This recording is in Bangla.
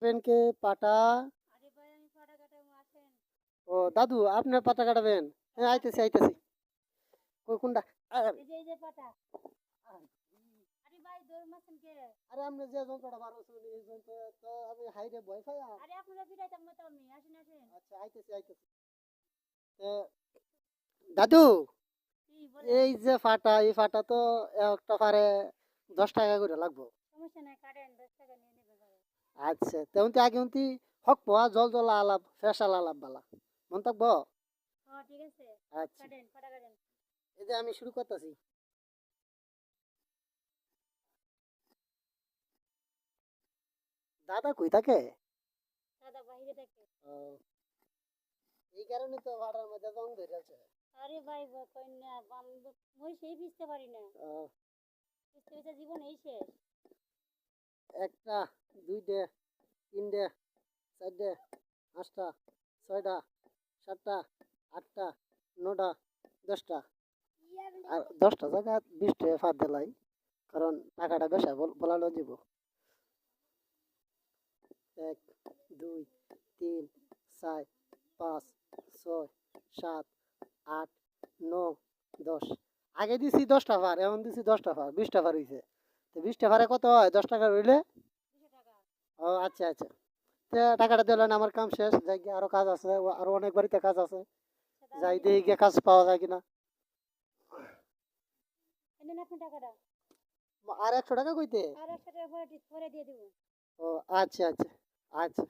কে পাটা। আরে ভাই আমি পাটা কাটাবো আসেন। ও দাদু আপনি পাটা কাটাবেন? হ্যাঁ আইতেছি আইতেছি। কই কোনটা? এই যে পাটা। আরে ভাই দৌড় মারছেন কে? আরে আপনি যে যন্ত্রটা বার করছেন এই যন্ত্র তো আমি হাইরে ভয় পাই। আরে আপনারা পিটাইতাম না তো আমি। আসেন আসেন। আচ্ছা আইতেছি আইতেছি। তো দাদু কি বলেন? এই যে ফাটা এই ফাটা তো একটা পারে 10 টাকা করে লাগবো। সমস্যা নাই কাটেন 10 টাকা নিয়ে নেবে ভাই। আচ্ছা তেমন আগে উন্তি হক পোয়া জল জল আলাপ ফেসাল আলাপ বালা মন থাকবো। হ্যাঁ ঠিক আছে। আচ্ছা কাটেন পাটা কাটেন। এই যে আমি শুরু করতেছি। দাদা কই থাকে? দাদা বাইরে থাকে। ও, এই কারণে তো ফাটার মধ্যে জং ধরে আছে। আরে ভাই কই না মই সেই ভিজতে পারি না। ও, ভিজতে ভিজতে জীবন এই শেষ। একটা দুইটা তিনটা চারটে পাঁচটা ছয়টা সাতটা আটটা নটা 10টা আর 10টা জায়গা 20 টাকা ফাঁদ দিলাই কারণ টাকাটা বেশা বলালো যাব। 1 2 3 4 5 6 7 8 9 10 আগে দিছি 10টা ভার এখন দিছি 10টা ভার 20টা ভার হইছে। তো 20টা ভারে কত হয় 10 টাকা হইলে? 200 টাকা। ও আচ্ছা আচ্ছা। তো টাকাটা দিলেন আমার কাম শেষ যাই গিয়ে আরো কাজ আছে আরো অনেক বাড়িতে কাজ আছে আচ্ছা দাঁড়ান যাই দিচ্ছি। দিয়ে গিয়ে কাজ পাওয়া যায় কিনা। এই নেন আপনি টাকাটা। আর 100 টাকা কইতে? আর 100 টাকা পরে পরে দিয়ে দেবো। ও আচ্ছা আচ্ছা আচ্ছা।